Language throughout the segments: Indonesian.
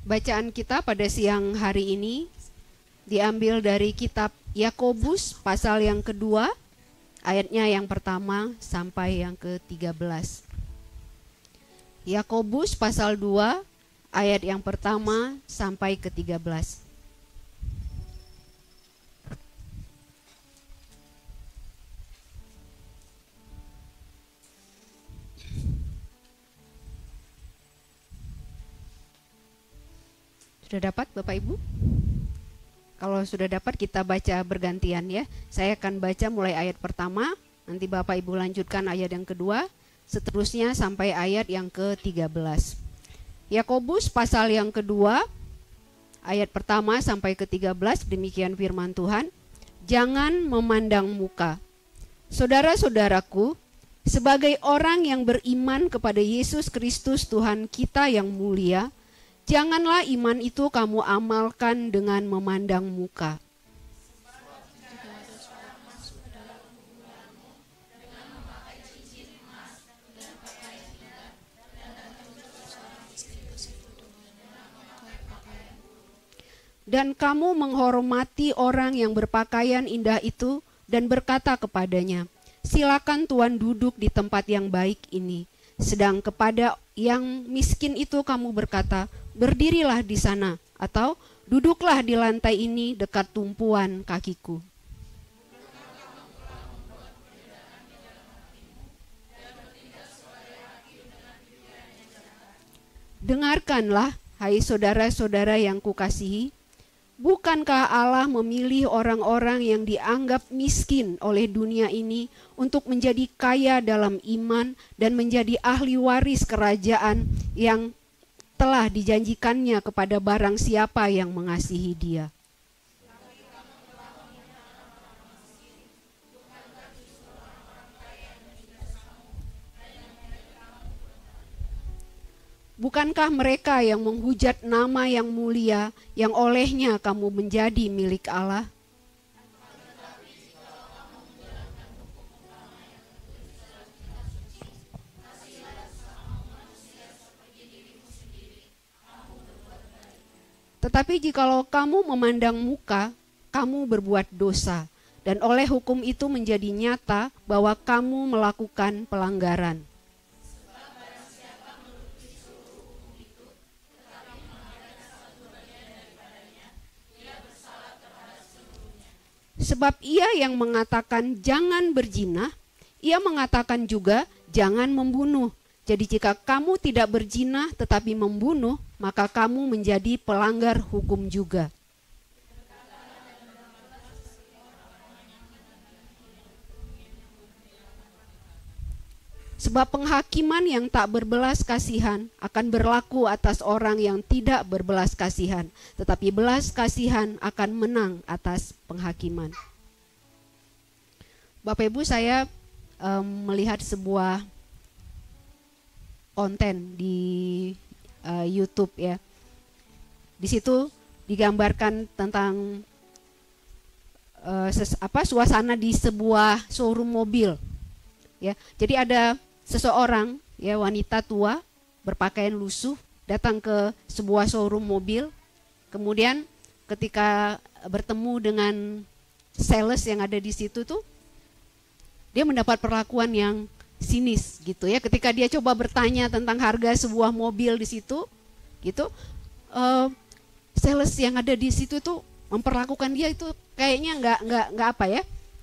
Bacaan kita pada siang hari ini diambil dari kitab Yakobus pasal yang kedua, ayatnya yang pertama sampai yang ke-13. Yakobus pasal 2, ayat yang pertama sampai ke-13. Sudah dapat Bapak Ibu? Kalau sudah dapat kita baca bergantian ya. Saya akan baca mulai ayat pertama, nanti Bapak Ibu lanjutkan ayat yang kedua, seterusnya sampai ayat yang ke-13. Yakobus pasal yang kedua, ayat pertama sampai ke-13, demikian firman Tuhan. Jangan memandang muka. Saudara-saudaraku, sebagai orang yang beriman kepada Yesus Kristus Tuhan kita yang mulia, janganlah iman itu kamu amalkan dengan memandang muka. Dan kamu menghormati orang yang berpakaian indah itu dan berkata kepadanya, silakan Tuan duduk di tempat yang baik ini. Sedang kepada yang miskin itu kamu berkata, berdirilah di sana, atau duduklah di lantai ini dekat tumpuan kakiku. Dengarkanlah, hai saudara-saudara yang kukasihi, bukankah Allah memilih orang-orang yang dianggap miskin oleh dunia ini untuk menjadi kaya dalam iman dan menjadi ahli waris kerajaan yang telah dijanjikannya kepada barang siapa yang mengasihi Dia? Bukankah mereka yang menghujat nama yang mulia, yang olehnya kamu menjadi milik Allah? Tetapi jikalau kamu memandang muka, kamu berbuat dosa, dan oleh hukum itu menjadi nyata bahwa kamu melakukan pelanggaran. Sebab ia yang mengatakan jangan berzina, ia mengatakan juga jangan membunuh. Jadi jika kamu tidak berzina tetapi membunuh, maka kamu menjadi pelanggar hukum juga. Sebab penghakiman yang tak berbelas kasihan akan berlaku atas orang yang tidak berbelas kasihan, tetapi belas kasihan akan menang atas penghakiman. Bapak Ibu, saya melihat sebuah konten di YouTube ya. Di situ digambarkan tentang suasana di sebuah showroom mobil. Ya, jadi ada seseorang ya, wanita tua berpakaian lusuh datang ke sebuah showroom mobil. Kemudian ketika bertemu dengan sales yang ada di situ tuh, dia mendapat perlakuan yang sinis gitu ya. Ketika dia coba bertanya tentang harga sebuah mobil di situ, gitu, sales yang ada di situ tuh memperlakukan dia itu kayaknya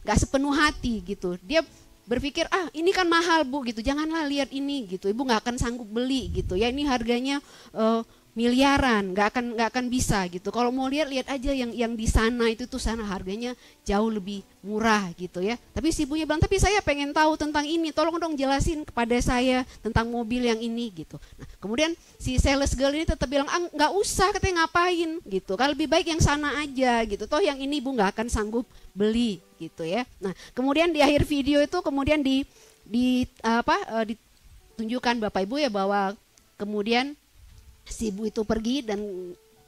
nggak sepenuh hati gitu. Dia berpikir, ini kan mahal Bu gitu, janganlah lihat ini gitu, ibu nggak akan sanggup beli gitu ya, ini harganya miliaran, nggak akan bisa gitu. Kalau mau lihat aja yang di sana itu tuh, sana harganya jauh lebih murah gitu ya. Tapi si ibunya bilang, tapi saya pengen tahu tentang ini, tolong dong jelasin kepada saya tentang mobil yang ini gitu. Nah, kemudian si sales girl ini tetap bilang, nggak usah, katanya ngapain gitu, kalau lebih baik yang sana aja gitu, toh yang ini ibu nggak akan sanggup beli gitu ya. Nah, kemudian di akhir video itu kemudian ditunjukkan Bapak Ibu ya, bahwa kemudian si ibu itu pergi dan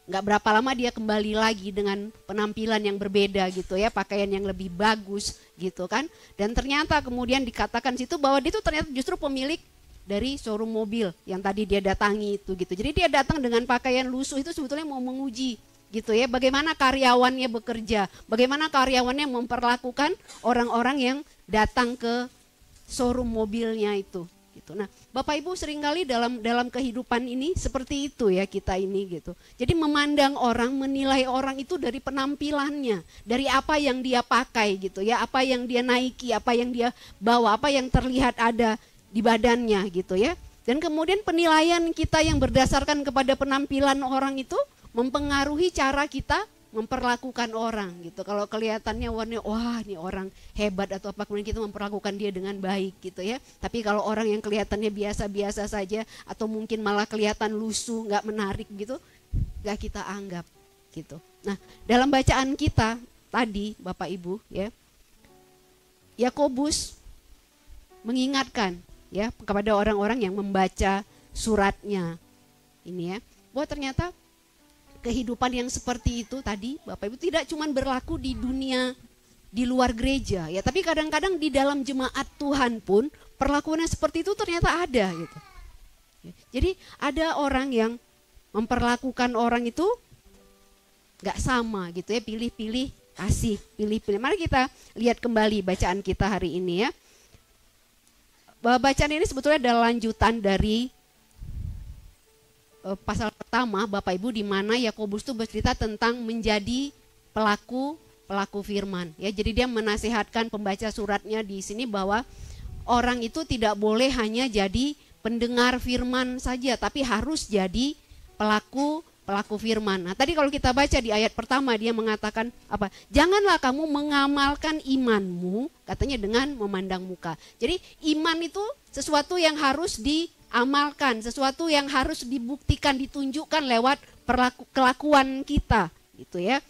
nggak berapa lama dia kembali lagi dengan penampilan yang berbeda gitu ya, pakaian yang lebih bagus gitu kan. Dan ternyata kemudian dikatakan situ bahwa dia itu ternyata justru pemilik dari showroom mobil yang tadi dia datangi itu gitu. Jadi dia datang dengan pakaian lusuh itu sebetulnya mau menguji gitu ya, bagaimana karyawannya bekerja, bagaimana karyawannya memperlakukan orang-orang yang datang ke showroom mobilnya itu gitu. Nah, Bapak Ibu seringkali dalam kehidupan ini seperti itu ya kita ini gitu. Jadi memandang orang, menilai orang itu dari penampilannya, dari apa yang dia pakai gitu ya, apa yang dia naiki, apa yang dia bawa, apa yang terlihat ada di badannya gitu ya. Dan kemudian penilaian kita yang berdasarkan kepada penampilan orang itu mempengaruhi cara kita memperlakukan orang gitu. Kalau kelihatannya warnanya, wah ini orang hebat atau apa, kemudian kita memperlakukan dia dengan baik gitu ya. Tapi kalau orang yang kelihatannya biasa-biasa saja atau mungkin malah kelihatan lusuh, nggak menarik gitu, nggak kita anggap gitu. Nah, dalam bacaan kita tadi Bapak Ibu ya, Yakobus mengingatkan ya kepada orang-orang yang membaca suratnya ini ya, bahwa ternyata kehidupan yang seperti itu tadi Bapak Ibu tidak cuma berlaku di dunia di luar gereja ya, tapi kadang-kadang di dalam jemaat Tuhan pun perlakuannya seperti itu ternyata ada gitu. Jadi ada orang yang memperlakukan orang itu nggak sama gitu ya, pilih-pilih kasih, pilih-pilih. Mari kita lihat kembali bacaan kita hari ini ya. Bacaan ini sebetulnya adalah lanjutan dari pasal pertama Bapak Ibu, di mana Yakobus itu bercerita tentang menjadi pelaku firman ya. Jadi dia menasihatkan pembaca suratnya di sini bahwa orang itu tidak boleh hanya jadi pendengar firman saja, tapi harus jadi pelaku firman. Nah, tadi kalau kita baca di ayat pertama dia mengatakan apa? Janganlah kamu mengamalkan imanmu, katanya, dengan memandang muka. Jadi iman itu sesuatu yang harus diamalkan, sesuatu yang harus dibuktikan, ditunjukkan lewat kelakuan kita, gitu ya.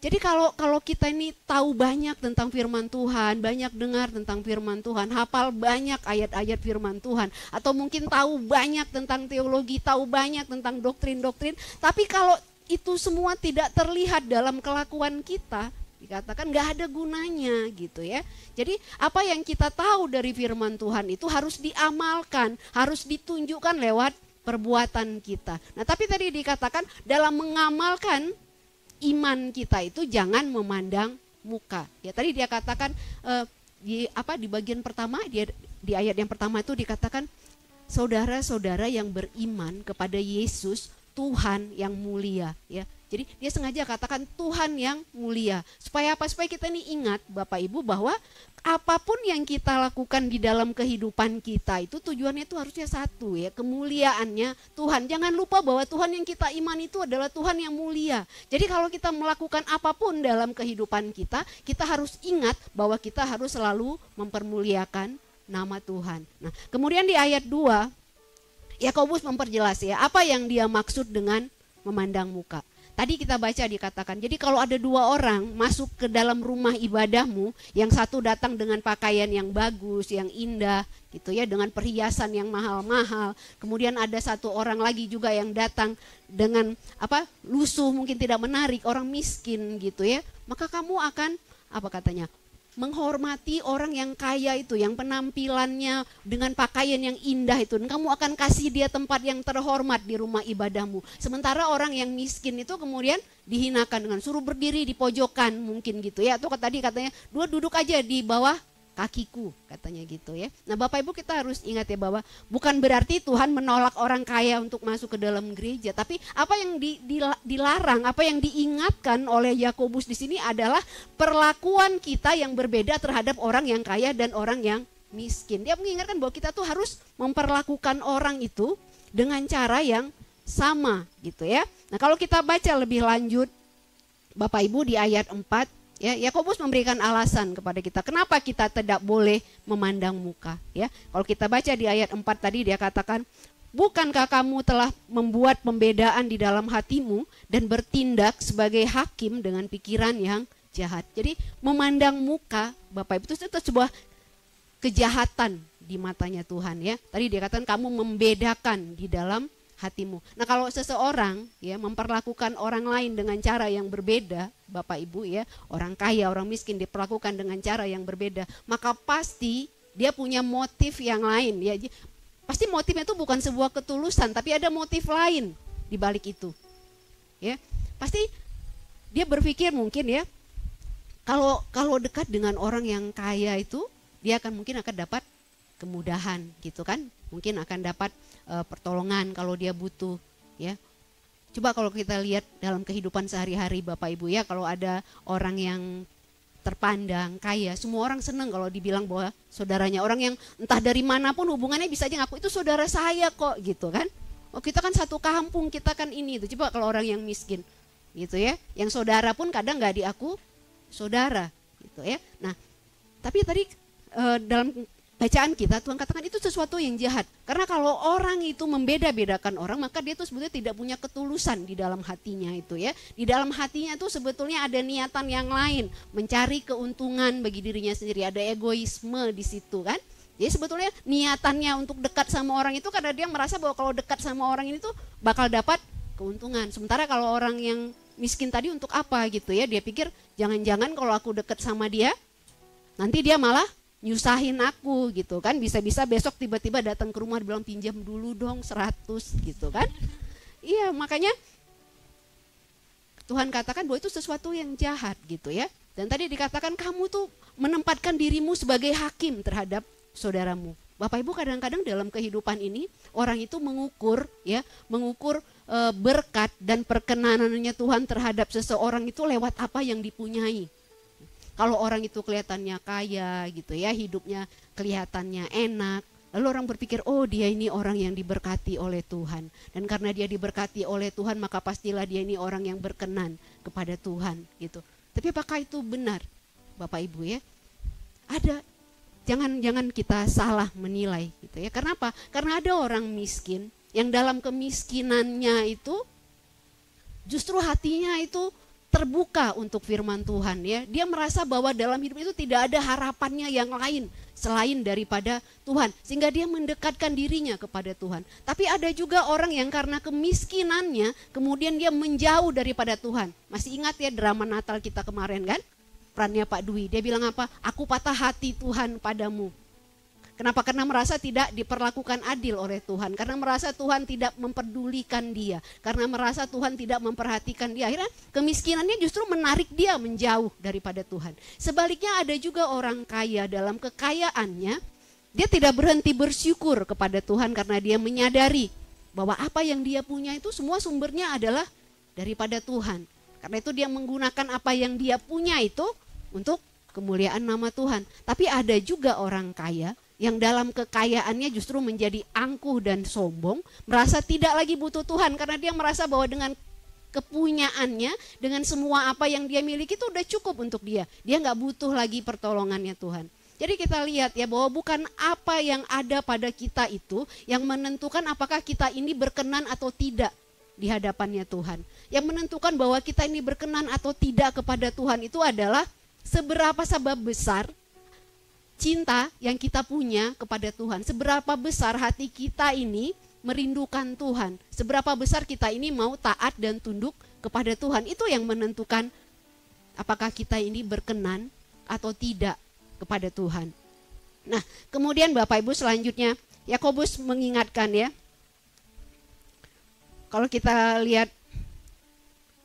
Jadi kalau kita ini tahu banyak tentang firman Tuhan, banyak dengar tentang firman Tuhan, hafal banyak ayat-ayat firman Tuhan, atau mungkin tahu banyak tentang teologi, tahu banyak tentang doktrin-doktrin, tapi kalau itu semua tidak terlihat dalam kelakuan kita, dikatakan nggak ada gunanya gitu ya. Jadi apa yang kita tahu dari firman Tuhan itu harus diamalkan, harus ditunjukkan lewat perbuatan kita. Nah, tapi tadi dikatakan dalam mengamalkan iman kita itu jangan memandang muka. Ya, tadi dia katakan di bagian pertama, di ayat yang pertama itu dikatakan saudara-saudara yang beriman kepada Yesus Tuhan yang mulia ya. Jadi dia sengaja katakan Tuhan yang mulia. Supaya apa? Supaya kita ini ingat Bapak Ibu bahwa apapun yang kita lakukan di dalam kehidupan kita itu tujuannya itu harusnya satu ya, kemuliaannya Tuhan. Jangan lupa bahwa Tuhan yang kita iman itu adalah Tuhan yang mulia. Jadi kalau kita melakukan apapun dalam kehidupan kita, kita harus ingat bahwa kita harus selalu mempermuliakan nama Tuhan. Nah, kemudian di ayat 2 Yakobus memperjelas ya, apa yang dia maksud dengan memandang muka. Tadi kita baca dikatakan, jadi kalau ada dua orang masuk ke dalam rumah ibadahmu, yang satu datang dengan pakaian yang bagus, yang indah gitu ya, dengan perhiasan yang mahal-mahal. Kemudian ada satu orang lagi juga yang datang dengan lusuh, mungkin tidak menarik, orang miskin gitu ya. Maka kamu akan menghormati orang yang kaya itu, yang penampilannya dengan pakaian yang indah itu, dan kamu akan kasih dia tempat yang terhormat di rumah ibadahmu. Sementara orang yang miskin itu kemudian dihinakan dengan suruh berdiri di pojokan mungkin gitu ya, atau tadi katanya duduk aja di bawah kakiku, katanya gitu ya. Nah, Bapak Ibu, kita harus ingat ya bahwa bukan berarti Tuhan menolak orang kaya untuk masuk ke dalam gereja, tapi apa yang dilarang, apa yang diingatkan oleh Yakobus di sini adalah perlakuan kita yang berbeda terhadap orang yang kaya dan orang yang miskin. Dia mengingatkan bahwa kita tuh harus memperlakukan orang itu dengan cara yang sama gitu ya. Nah, kalau kita baca lebih lanjut Bapak Ibu di ayat 4 ya, Yakobus memberikan alasan kepada kita kenapa kita tidak boleh memandang muka ya. Kalau kita baca di ayat 4 tadi dia katakan, bukankah kamu telah membuat pembedaan di dalam hatimu dan bertindak sebagai hakim dengan pikiran yang jahat. Jadi memandang muka Bapak Ibu itu sebuah kejahatan di matanya Tuhan ya. Tadi dia katakan kamu membedakan di dalam hatimu. Nah, kalau seseorang ya memperlakukan orang lain dengan cara yang berbeda, Bapak Ibu ya, orang kaya, orang miskin diperlakukan dengan cara yang berbeda, maka pasti dia punya motif yang lain ya. pasti motifnya itu bukan sebuah ketulusan, tapi ada motif lain di balik itu. Ya, pasti dia berpikir mungkin ya, kalau dekat dengan orang yang kaya itu, dia mungkin akan dapat kemudahan gitu kan, mungkin akan dapat pertolongan kalau dia butuh. Ya, coba kalau kita lihat dalam kehidupan sehari-hari Bapak Ibu ya, kalau ada orang yang terpandang kaya, semua orang senang kalau dibilang bahwa saudaranya, orang yang entah dari manapun hubungannya bisa aja ngaku itu saudara saya kok gitu kan. Oh, kita kan satu kampung, kita kan ini itu. Coba kalau orang yang miskin gitu ya, yang saudara pun kadang nggak diaku saudara gitu ya. Nah, tapi tadi dalam bacaan kita Tuhan katakan itu sesuatu yang jahat. Karena kalau orang itu membeda-bedakan orang, maka dia tuh sebetulnya tidak punya ketulusan di dalam hatinya itu ya. Di dalam hatinya itu sebetulnya ada niatan yang lain, mencari keuntungan bagi dirinya sendiri, ada egoisme di situ kan. Jadi sebetulnya niatannya untuk dekat sama orang itu karena dia merasa bahwa kalau dekat sama orang ini tuh bakal dapat keuntungan. Sementara kalau orang yang miskin tadi untuk apa gitu ya, dia pikir jangan-jangan kalau aku dekat sama dia nanti dia malah nyusahin aku gitu kan, bisa-bisa besok tiba-tiba datang ke rumah bilang pinjam dulu dong 100 gitu kan. Iya, makanya Tuhan katakan bahwa itu sesuatu yang jahat gitu ya. Dan tadi dikatakan kamu tuh menempatkan dirimu sebagai hakim terhadap saudaramu. Bapak Ibu, kadang-kadang dalam kehidupan ini orang itu mengukur berkat dan perkenanannya Tuhan terhadap seseorang itu lewat apa yang dipunyai. Kalau orang itu kelihatannya kaya gitu ya, hidupnya kelihatannya enak, lalu orang berpikir, oh dia ini orang yang diberkati oleh Tuhan. Dan karena dia diberkati oleh Tuhan, maka pastilah dia ini orang yang berkenan kepada Tuhan gitu. Tapi apakah itu benar Bapak Ibu ya? Ada, jangan kita salah menilai gitu ya. Karena apa? Karena ada orang miskin yang dalam kemiskinannya itu justru hatinya itu terbuka untuk firman Tuhan ya. Dia merasa bahwa dalam hidup itu tidak ada harapannya yang lain selain daripada Tuhan, sehingga dia mendekatkan dirinya kepada Tuhan. Tapi ada juga orang yang karena kemiskinannya kemudian dia menjauh daripada Tuhan. Masih ingat ya drama Natal kita kemarin kan? Perannya Pak Dwi, dia bilang apa? Aku patah hati Tuhan padamu. Kenapa? Karena merasa tidak diperlakukan adil oleh Tuhan. Karena merasa Tuhan tidak memperdulikan dia. Karena merasa Tuhan tidak memperhatikan dia. Akhirnya kemiskinannya justru menarik dia menjauh daripada Tuhan. Sebaliknya ada juga orang kaya dalam kekayaannya. Dia tidak berhenti bersyukur kepada Tuhan karena dia menyadari bahwa apa yang dia punya itu semua sumbernya adalah daripada Tuhan. Karena itu dia menggunakan apa yang dia punya itu untuk kemuliaan nama Tuhan. Tapi ada juga orang kaya yang dalam kekayaannya justru menjadi angkuh dan sombong, merasa tidak lagi butuh Tuhan karena dia merasa bahwa dengan kepunyaannya, dengan semua apa yang dia miliki itu udah cukup untuk dia. Dia nggak butuh lagi pertolongannya Tuhan. Jadi kita lihat ya bahwa bukan apa yang ada pada kita itu yang menentukan apakah kita ini berkenan atau tidak di hadapannya Tuhan. Yang menentukan bahwa kita ini berkenan atau tidak kepada Tuhan itu adalah seberapa sebab besar cinta yang kita punya kepada Tuhan. Seberapa besar hati kita ini merindukan Tuhan. Seberapa besar kita ini mau taat dan tunduk kepada Tuhan. Itu yang menentukan apakah kita ini berkenan atau tidak kepada Tuhan. Nah, kemudian Bapak Ibu selanjutnya Yakobus mengingatkan ya. Kalau kita lihat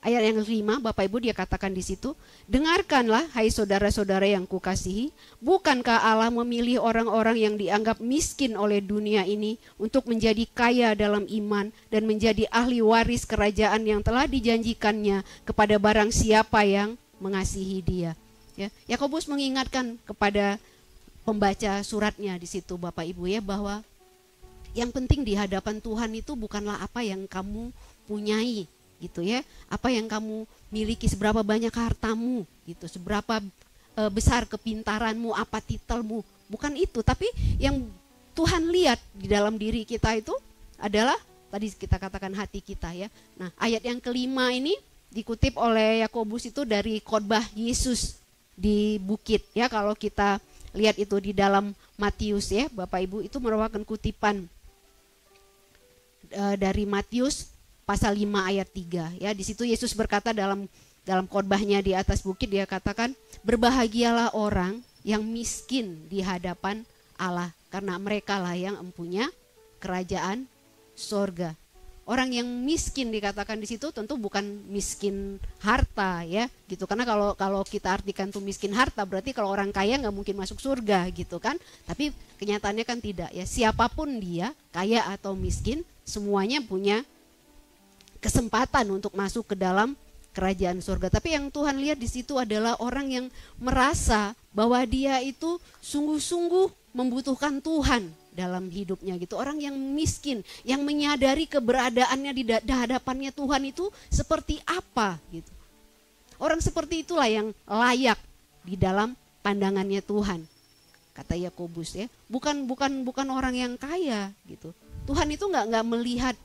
ayat yang 5, Bapak Ibu dia katakan di situ, dengarkanlah hai saudara-saudara yang kukasihi, bukankah Allah memilih orang-orang yang dianggap miskin oleh dunia ini untuk menjadi kaya dalam iman dan menjadi ahli waris kerajaan yang telah dijanjikannya kepada barang siapa yang mengasihi dia. Ya, Yakobus mengingatkan kepada pembaca suratnya di situ Bapak Ibu ya, bahwa yang penting di hadapan Tuhan itu bukanlah apa yang kamu punyai gitu ya, apa yang kamu miliki, seberapa banyak hartamu gitu, seberapa besar kepintaranmu, apa titelmu, bukan itu. Tapi yang Tuhan lihat di dalam diri kita itu adalah tadi kita katakan hati kita ya. Nah, ayat yang kelima ini dikutip oleh Yakobus itu dari khotbah Yesus di bukit ya. Kalau kita lihat itu di dalam Matius ya, Bapak Ibu, itu merupakan kutipan dari Matius pasal 5 ayat 3 ya. Di situ Yesus berkata dalam khotbahnya di atas bukit, dia katakan, berbahagialah orang yang miskin di hadapan Allah karena mereka lah yang empunya kerajaan sorga. Orang yang miskin dikatakan di situ tentu bukan miskin harta ya gitu, karena kalau kita artikan tuh miskin harta berarti kalau orang kaya nggak mungkin masuk surga gitu kan. Tapi kenyataannya kan tidak ya, siapapun dia kaya atau miskin semuanya punya kesempatan untuk masuk ke dalam kerajaan surga. Tapi yang Tuhan lihat di situ adalah orang yang merasa bahwa dia itu sungguh-sungguh membutuhkan Tuhan dalam hidupnya gitu. Orang yang miskin, yang menyadari keberadaannya di hadapannya Tuhan itu seperti apa gitu. Orang seperti itulah yang layak di dalam pandangannya Tuhan, kata Yakobus ya. Bukan orang yang kaya gitu. Tuhan itu nggak melihat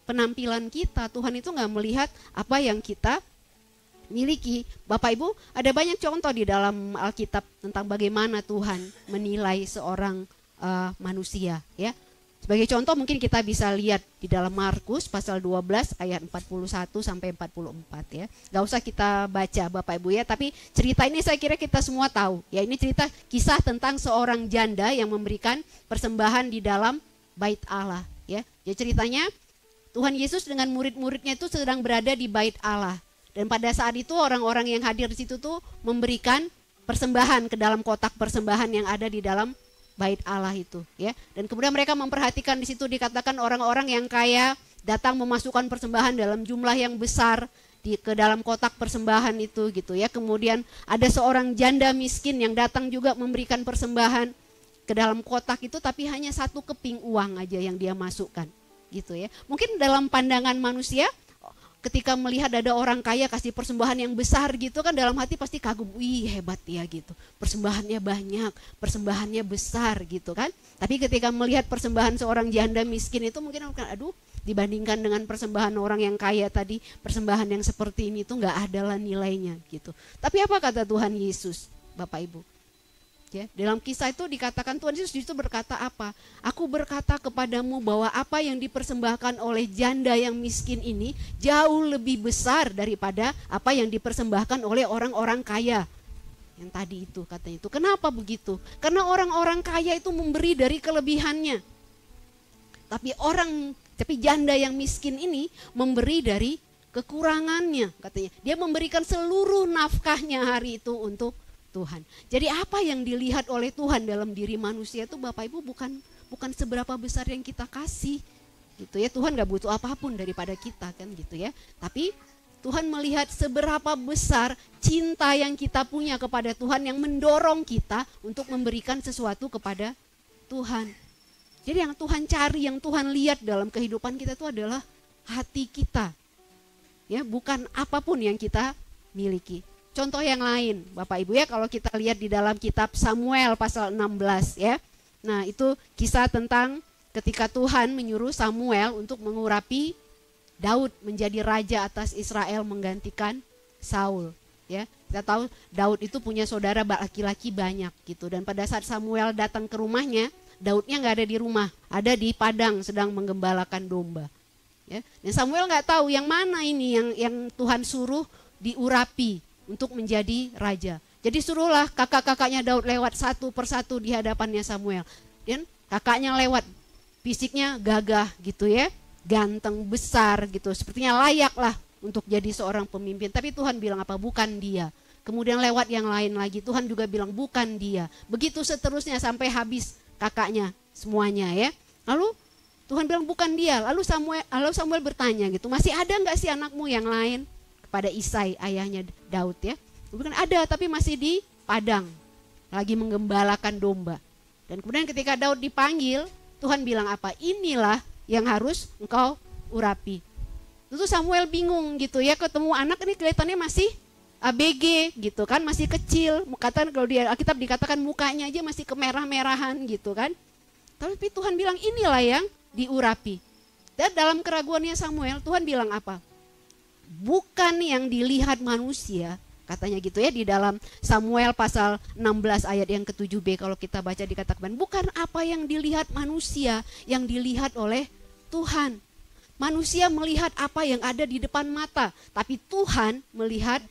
penampilan kita, Tuhan itu nggak melihat apa yang kita miliki. Bapak Ibu, ada banyak contoh di dalam Alkitab tentang bagaimana Tuhan menilai seorang manusia ya. Sebagai contoh mungkin kita bisa lihat di dalam Markus pasal 12 ayat 41 sampai 44 ya. Gak usah kita baca Bapak Ibu ya, tapi cerita ini saya kira kita semua tahu. Ya, ini cerita kisah tentang seorang janda yang memberikan persembahan di dalam bait Allah ya. Jadi ceritanya Tuhan Yesus dengan murid-muridnya itu sedang berada di bait Allah. Dan pada saat itu orang-orang yang hadir di situ tuh memberikan persembahan ke dalam kotak persembahan yang ada di dalam bait Allah itu ya. Dan kemudian mereka memperhatikan di situ dikatakan orang-orang yang kaya datang memasukkan persembahan dalam jumlah yang besar ke dalam kotak persembahan itu gitu ya. Kemudian ada seorang janda miskin yang datang juga memberikan persembahan ke dalam kotak itu, tapi hanya 1 keping uang aja yang dia masukkan gitu ya. Mungkin dalam pandangan manusia ketika melihat ada orang kaya kasih persembahan yang besar gitu kan, dalam hati pasti kagum, wih hebat ya gitu, persembahannya banyak, persembahannya besar gitu kan. Tapi ketika melihat persembahan seorang janda miskin itu mungkin aduh, dibandingkan dengan persembahan orang yang kaya tadi, persembahan yang seperti ini tuh nggak adalah nilainya gitu. Tapi apa kata Tuhan Yesus Bapak Ibu? Ya, dalam kisah itu dikatakan Tuhan Yesus justru berkata apa? Aku berkata kepadamu bahwa apa yang dipersembahkan oleh janda yang miskin ini jauh lebih besar daripada apa yang dipersembahkan oleh orang-orang kaya. Yang tadi itu katanya itu. Kenapa begitu? Karena orang-orang kaya itu memberi dari kelebihannya. Tapi janda yang miskin ini memberi dari kekurangannya katanya. Dia memberikan seluruh nafkahnya hari itu untuk Tuhan. Jadi apa yang dilihat oleh Tuhan dalam diri manusia itu Bapak Ibu bukan seberapa besar yang kita kasih gitu ya. Tuhan gak butuh apapun daripada kita kan gitu ya. Tapi Tuhan melihat seberapa besar cinta yang kita punya kepada Tuhan yang mendorong kita untuk memberikan sesuatu kepada Tuhan. Jadi yang Tuhan cari, yang Tuhan lihat dalam kehidupan kita itu adalah hati kita. Ya, bukan apapun yang kita miliki. Contoh yang lain Bapak Ibu ya, kalau kita lihat di dalam kitab Samuel pasal 16 ya. Nah itu kisah tentang ketika Tuhan menyuruh Samuel untuk mengurapi Daud menjadi raja atas Israel menggantikan Saul ya. Kita tahu Daud itu punya saudara laki-laki banyak gitu. Dan pada saat Samuel datang ke rumahnya, Daudnya gak ada di rumah, ada di padang sedang menggembalakan domba ya. Dan Samuel gak tahu yang mana ini yang Tuhan suruh diurapi untuk menjadi raja. Jadi suruhlah kakak-kakaknya Daud lewat satu persatu di hadapannya Samuel. Dan kakaknya lewat, fisiknya gagah gitu ya, ganteng, besar gitu, sepertinya layak lah untuk jadi seorang pemimpin. Tapi Tuhan bilang apa? Bukan dia. Kemudian lewat yang lain lagi, Tuhan juga bilang bukan dia. Begitu seterusnya sampai habis kakaknya semuanya ya. Lalu Tuhan bilang bukan dia. Lalu Samuel bertanya gitu, masih ada nggak sih anakmu yang lain? Pada Isai ayahnya Daud ya. Bukan ada, tapi masih di padang lagi menggembalakan domba. Dan kemudian ketika Daud dipanggil, Tuhan bilang apa? Inilah yang harus engkau urapi. Itu Samuel bingung gitu ya, ketemu anak ini kelihatannya masih ABG gitu kan, masih kecil. Kata kalau di Alkitab dikatakan mukanya aja masih kemerah-merahan gitu kan. Tapi Tuhan bilang inilah yang diurapi. Dan dalam keraguannya Samuel, Tuhan bilang apa? Bukan yang dilihat manusia, katanya gitu ya di dalam Samuel pasal 16 ayat yang ke-7b kalau kita baca dikatakan bukan apa yang dilihat manusia yang dilihat oleh Tuhan. Manusia melihat apa yang ada di depan mata, tapi Tuhan melihat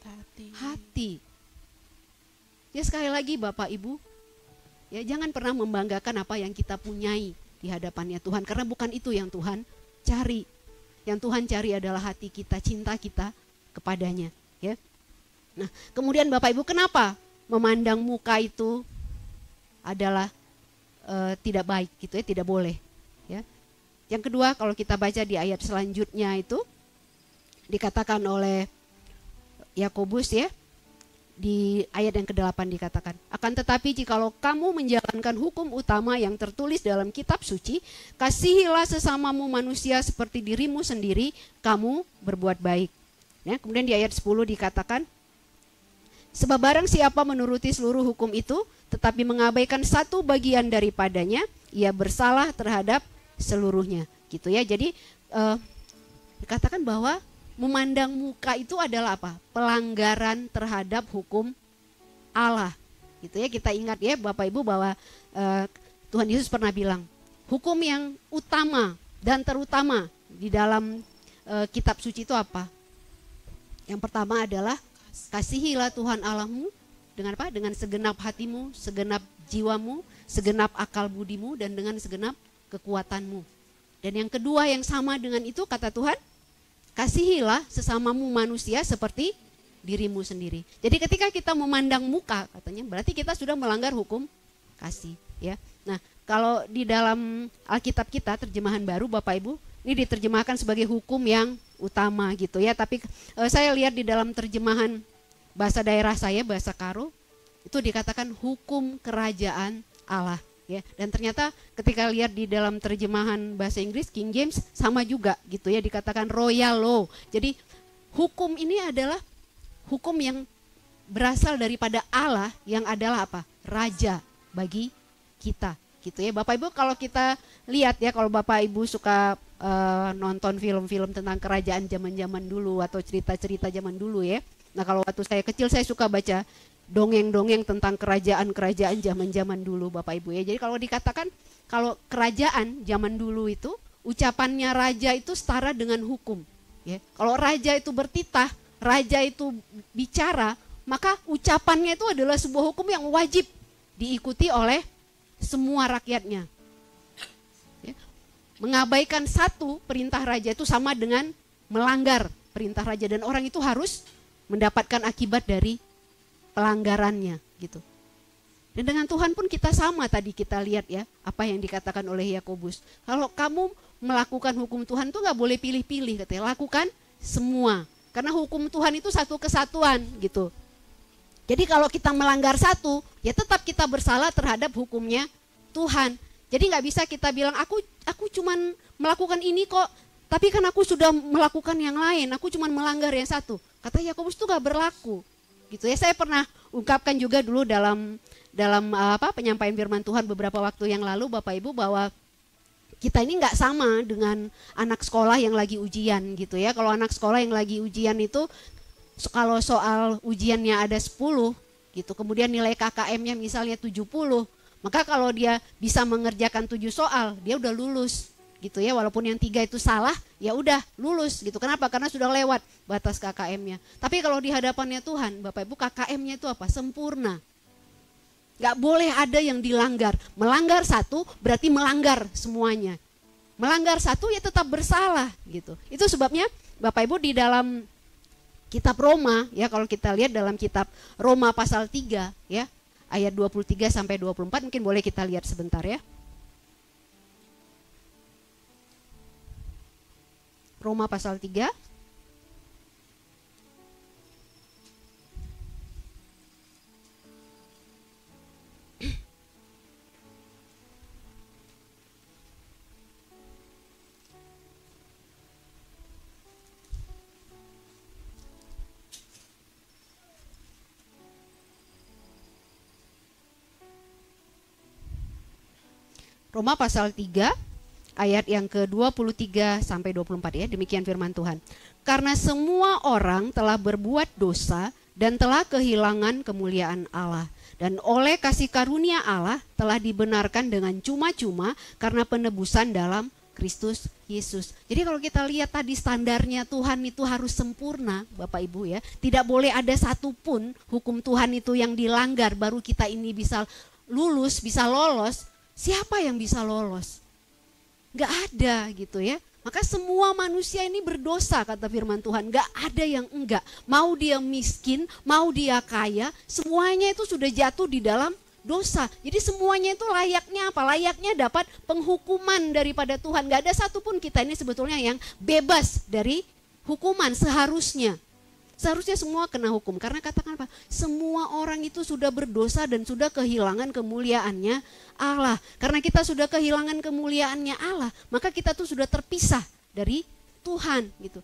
hati. Ya sekali lagi Bapak Ibu, ya jangan pernah membanggakan apa yang kita punyai di hadapannya Tuhan, karena bukan itu yang Tuhan cari. Yang Tuhan cari adalah hati kita, cinta kita kepadanya, ya. Nah, kemudian Bapak Ibu, kenapa memandang muka itu adalah tidak baik gitu ya, tidak boleh, ya. Yang kedua, kalau kita baca di ayat selanjutnya itu dikatakan oleh Yakobus, ya, di ayat yang ke-8 dikatakan, akan tetapi jikalau kamu menjalankan hukum utama yang tertulis dalam kitab suci, kasihilah sesamamu manusia seperti dirimu sendiri, kamu berbuat baik. Ya, kemudian di ayat 10 dikatakan, sebab barang siapa menuruti seluruh hukum itu, tetapi mengabaikan satu bagian daripadanya, ia bersalah terhadap seluruhnya. Gitu ya. Jadi dikatakan bahwa memandang muka itu adalah apa? Pelanggaran terhadap hukum Allah. Gitu ya. Kita ingat ya Bapak Ibu bahwa Tuhan Yesus pernah bilang, hukum yang utama dan terutama di dalam kitab suci itu apa? Yang pertama adalah kasihilah Tuhan Allahmu dengan apa? Dengan segenap hatimu, segenap jiwamu, segenap akal budimu, dan dengan segenap kekuatanmu. Dan yang kedua yang sama dengan itu kata Tuhan, kasihilah sesamamu manusia seperti dirimu sendiri. Jadi ketika kita memandang muka, katanya berarti kita sudah melanggar hukum kasih, ya. Nah, kalau di dalam Alkitab kita terjemahan baru Bapak Ibu, ini diterjemahkan sebagai hukum yang utama gitu ya. Tapi saya lihat di dalam terjemahan bahasa daerah saya, bahasa Karo, itu dikatakan hukum kerajaan Allah. Ya, dan ternyata ketika lihat di dalam terjemahan bahasa Inggris King James sama juga gitu ya, dikatakan royal law. Jadi hukum ini adalah hukum yang berasal daripada Allah yang adalah apa? Raja bagi kita gitu ya. Bapak Ibu, kalau kita lihat ya, kalau Bapak Ibu suka nonton film-film tentang kerajaan zaman-zaman dulu atau cerita-cerita zaman dulu ya. Nah, kalau waktu saya kecil saya suka baca dongeng-dongeng tentang kerajaan-kerajaan zaman-zaman dulu Bapak Ibu ya. Jadi kalau dikatakan kalau kerajaan zaman dulu itu ucapannya raja itu setara dengan hukum ya. Kalau raja itu bertitah, raja itu bicara, maka ucapannya itu adalah sebuah hukum yang wajib diikuti oleh semua rakyatnya. Ya. Mengabaikan satu perintah raja itu sama dengan melanggar perintah raja, dan orang itu harus mendapatkan akibat dari pelanggarannya gitu. Dan dengan Tuhan pun kita sama, tadi kita lihat ya apa yang dikatakan oleh Yakobus. Kalau kamu melakukan hukum Tuhan tuh nggak boleh pilih-pilih, katanya, lakukan semua. Karena hukum Tuhan itu satu kesatuan gitu. Jadi kalau kita melanggar satu, ya tetap kita bersalah terhadap hukumnya Tuhan. Jadi nggak bisa kita bilang aku cuman melakukan ini kok, tapi kan aku sudah melakukan yang lain, aku cuman melanggar yang satu. Kata Yakobus itu nggak berlaku. Gitu ya, saya pernah ungkapkan juga dulu dalam penyampaian firman Tuhan beberapa waktu yang lalu Bapak Ibu, bahwa kita ini nggak sama dengan anak sekolah yang lagi ujian gitu ya. Kalau anak sekolah yang lagi ujian itu, kalau soal ujiannya ada 10 gitu, kemudian nilai KKM-nya misalnya 70, maka kalau dia bisa mengerjakan 7 soal, dia udah lulus gitu ya. Walaupun yang 3 itu salah, ya udah lulus gitu. Kenapa? Karena sudah lewat batas KKM-nya. Tapi kalau di hadapannya Tuhan, Bapak Ibu, KKM-nya itu apa? Sempurna. Gak boleh ada yang dilanggar. Melanggar satu berarti melanggar semuanya. Melanggar satu ya tetap bersalah gitu. Itu sebabnya Bapak Ibu di dalam kitab Roma ya, kalau kita lihat dalam kitab Roma pasal 3 ya, ayat 23 sampai 24, mungkin boleh kita lihat sebentar ya. Roma pasal 3 Roma pasal 3 ayat yang ke-23 sampai 24 ya, demikian firman Tuhan. Karena semua orang telah berbuat dosa dan telah kehilangan kemuliaan Allah, dan oleh kasih karunia Allah telah dibenarkan dengan cuma-cuma karena penebusan dalam Kristus Yesus. Jadi kalau kita lihat tadi standarnya Tuhan itu harus sempurna Bapak Ibu ya. Tidak boleh ada satupun hukum Tuhan itu yang dilanggar baru kita ini bisa lulus, bisa lolos. Siapa yang bisa lolos? Nggak ada gitu ya. Maka semua manusia ini berdosa kata firman Tuhan. Nggak ada yang enggak. Mau dia miskin, mau dia kaya, semuanya itu sudah jatuh di dalam dosa. Jadi semuanya itu layaknya apa? Layaknya dapat penghukuman daripada Tuhan. Nggak ada satupun kita ini sebetulnya yang bebas dari hukuman seharusnya. Seharusnya semua kena hukum. Karena katakan apa? Semua orang itu sudah berdosa dan sudah kehilangan kemuliaannya Allah. Karena kita sudah kehilangan kemuliaannya Allah, maka kita tuh sudah terpisah dari Tuhan gitu.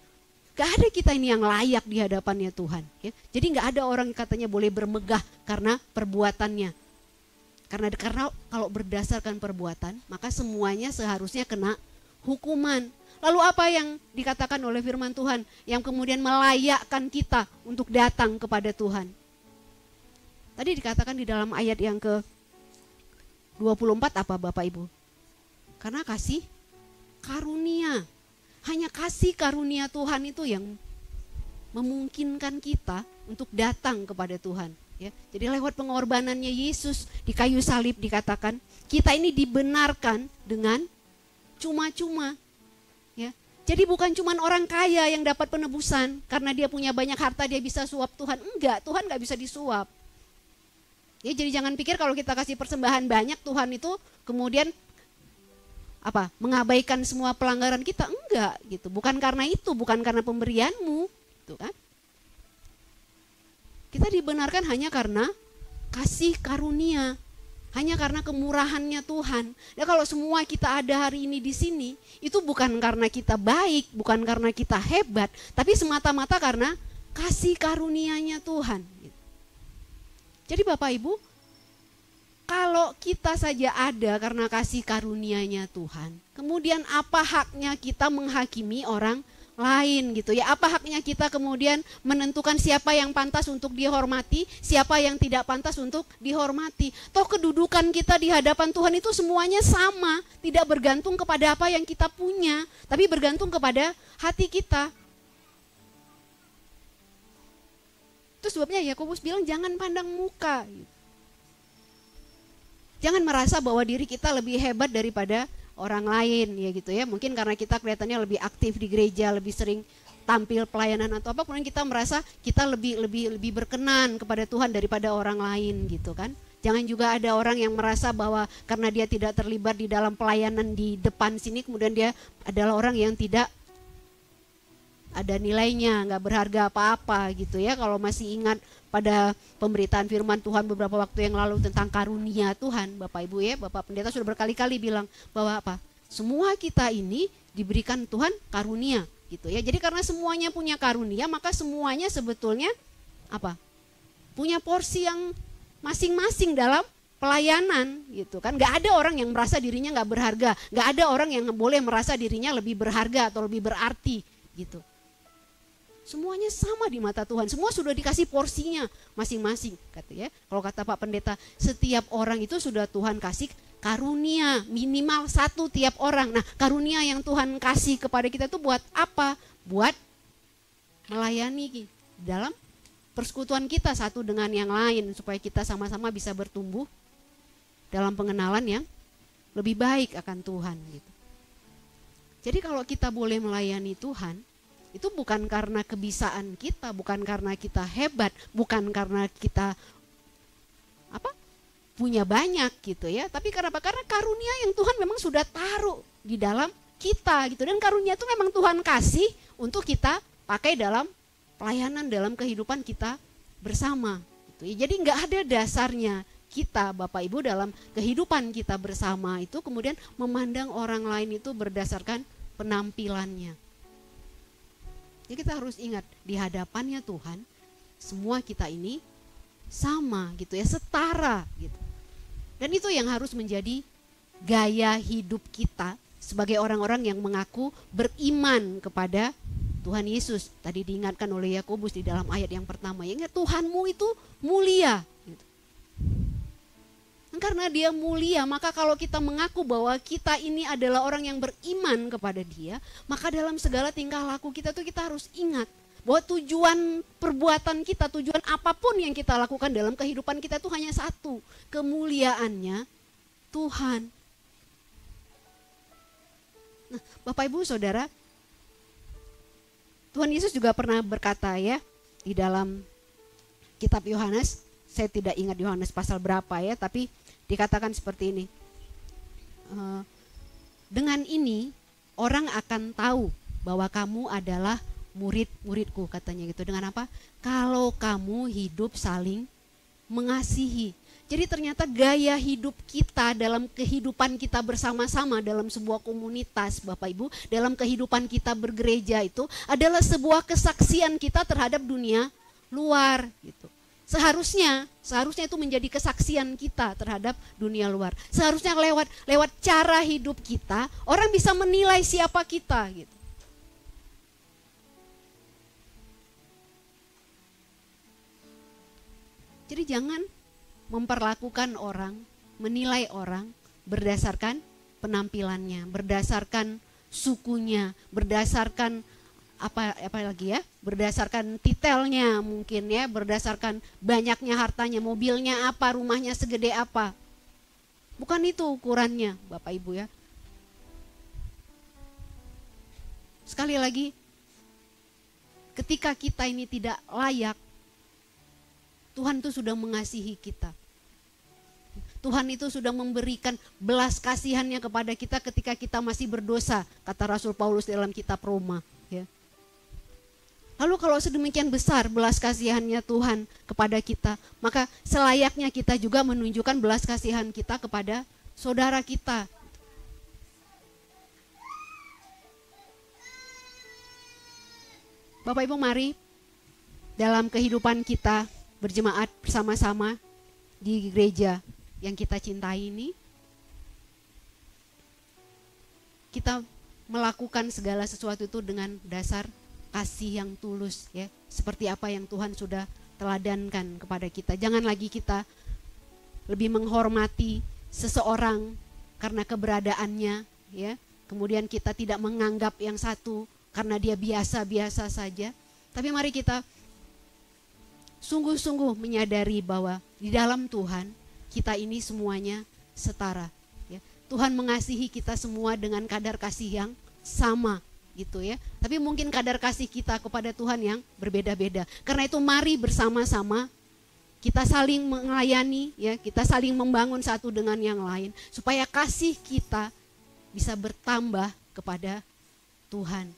Gak ada kita ini yang layak di hadapannya Tuhan. Ya. Jadi gak ada orang yang katanya boleh bermegah karena perbuatannya. Karena kalau berdasarkan perbuatan, maka semuanya seharusnya kena hukuman. Lalu apa yang dikatakan oleh firman Tuhan yang kemudian melayakkan kita untuk datang kepada Tuhan? Tadi dikatakan di dalam ayat yang ke-24 apa Bapak Ibu? Karena kasih karunia. Hanya kasih karunia Tuhan itu yang memungkinkan kita untuk datang kepada Tuhan. Ya, jadi lewat pengorbanannya Yesus di kayu salib dikatakan kita ini dibenarkan dengan cuma-cuma. Ya. Jadi bukan cuma orang kaya yang dapat penebusan karena dia punya banyak harta dia bisa suap Tuhan. Enggak, Tuhan enggak bisa disuap. Ya, jadi jangan pikir kalau kita kasih persembahan banyak Tuhan itu kemudian mengabaikan semua pelanggaran kita. Enggak gitu. Bukan karena itu, bukan karena pemberianmu, gitu kan? Kita dibenarkan hanya karena kasih karunia. Hanya karena kemurahannya Tuhan. Ya kalau semua kita ada hari ini di sini, itu bukan karena kita baik, bukan karena kita hebat, tapi semata-mata karena kasih karunia-Nya Tuhan. Jadi Bapak Ibu, kalau kita saja ada karena kasih karunia-Nya Tuhan, kemudian apa haknya kita menghakimi orang lain gitu ya? Apa haknya kita kemudian menentukan siapa yang pantas untuk dihormati, siapa yang tidak pantas untuk dihormati? Toh kedudukan kita di hadapan Tuhan itu semuanya sama, tidak bergantung kepada apa yang kita punya, tapi bergantung kepada hati kita. Itu sebabnya Yakobus bilang jangan pandang muka. Jangan merasa bahwa diri kita lebih hebat daripada orang lain ya gitu ya. Mungkin karena kita kelihatannya lebih aktif di gereja, lebih sering tampil pelayanan atau apa, kemudian kita merasa kita lebih berkenan kepada Tuhan daripada orang lain gitu kan. Jangan juga ada orang yang merasa bahwa karena dia tidak terlibat di dalam pelayanan di depan sini, kemudian dia adalah orang yang tidak ada nilainya, nggak berharga apa-apa gitu ya. Kalau masih ingat pada pemberitaan firman Tuhan beberapa waktu yang lalu tentang karunia Tuhan, Bapak Ibu ya, Bapak Pendeta sudah berkali-kali bilang bahwa semua kita ini diberikan Tuhan karunia gitu ya. Jadi karena semuanya punya karunia, maka semuanya sebetulnya punya porsi yang masing-masing dalam pelayanan gitu kan. Nggak ada orang yang merasa dirinya nggak berharga, nggak ada orang yang boleh merasa dirinya lebih berharga atau lebih berarti gitu. Semuanya sama di mata Tuhan. Semua sudah dikasih porsinya masing-masing. Kalau kata Pak Pendeta, setiap orang itu sudah Tuhan kasih karunia. Minimal satu tiap orang. Nah karunia yang Tuhan kasih kepada kita itu buat apa? Buat melayani dalam persekutuan kita satu dengan yang lain. Supaya kita sama-sama bisa bertumbuh dalam pengenalan yang lebih baik akan Tuhan. Gitu. Jadi kalau kita boleh melayani Tuhan, itu bukan karena kebisaan kita, bukan karena kita hebat, bukan karena kita punya banyak gitu ya. Tapi karena karunia yang Tuhan memang sudah taruh di dalam kita gitu. Dan karunia itu memang Tuhan kasih untuk kita pakai dalam pelayanan, dalam kehidupan kita bersama gitu ya. Jadi nggak ada dasarnya kita Bapak Ibu dalam kehidupan kita bersama itu kemudian memandang orang lain itu berdasarkan penampilannya. Jadi kita harus ingat di hadapannya Tuhan semua kita ini sama gitu ya, setara gitu. Dan itu yang harus menjadi gaya hidup kita sebagai orang-orang yang mengaku beriman kepada Tuhan Yesus. Tadi diingatkan oleh Yakobus di dalam ayat yang pertama, ya ingat Tuhanmu itu mulia gitu. Karena dia mulia, maka kalau kita mengaku bahwa kita ini adalah orang yang beriman kepada dia, maka dalam segala tingkah laku kita tuh kita harus ingat bahwa tujuan perbuatan kita, tujuan apapun yang kita lakukan dalam kehidupan kita itu hanya satu, kemuliaannya Tuhan. Nah, Bapak Ibu Saudara, Tuhan Yesus juga pernah berkata ya di dalam kitab Yohanes, saya tidak ingat Yohanes pasal berapa ya, tapi dikatakan seperti ini. Dengan ini orang akan tahu bahwa kamu adalah murid-muridku, katanya gitu. Dengan apa? Kalau kamu hidup saling mengasihi. Jadi ternyata gaya hidup kita dalam kehidupan kita bersama-sama dalam sebuah komunitas, Bapak Ibu, dalam kehidupan kita bergereja itu adalah sebuah kesaksian kita terhadap dunia luar gitu. Seharusnya itu menjadi kesaksian kita terhadap dunia luar. Seharusnya lewat cara hidup kita orang bisa menilai siapa kita gitu. Jadi jangan memperlakukan orang, menilai orang berdasarkan penampilannya, berdasarkan sukunya, berdasarkan apa lagi ya, berdasarkan titelnya mungkin ya, berdasarkan banyaknya hartanya, mobilnya apa, rumahnya segede apa. Bukan itu ukurannya, Bapak Ibu ya. Sekali lagi, ketika kita ini tidak layak, Tuhan itu sudah mengasihi kita. Tuhan itu sudah memberikan belas kasihannya kepada kita ketika kita masih berdosa, kata Rasul Paulus dalam kitab Roma. Ya. Lalu kalau sedemikian besar belas kasihannya Tuhan kepada kita, maka selayaknya kita juga menunjukkan belas kasihan kita kepada saudara kita. Bapak Ibu, mari dalam kehidupan kita berjemaat bersama-sama di gereja yang kita cintai ini, kita melakukan segala sesuatu itu dengan dasar kasih yang tulus ya, seperti apa yang Tuhan sudah teladankan kepada kita. Jangan lagi kita lebih menghormati seseorang karena keberadaannya ya, kemudian kita tidak menganggap yang satu karena dia biasa-biasa saja. Tapi mari kita sungguh-sungguh menyadari bahwa di dalam Tuhan kita ini semuanya setara ya. Tuhan mengasihi kita semua dengan kadar kasih yang sama gitu ya. Tapi mungkin kadar kasih kita kepada Tuhan yang berbeda-beda. Karena itu mari bersama-sama kita saling melayani ya, kita saling membangun satu dengan yang lain supaya kasih kita bisa bertambah kepada Tuhan.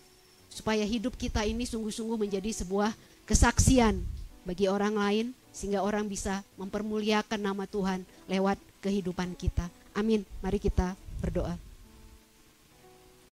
Supaya hidup kita ini sungguh-sungguh menjadi sebuah kesaksian bagi orang lain, sehingga orang bisa mempermuliakan nama Tuhan lewat kehidupan kita. Amin. Mari kita berdoa.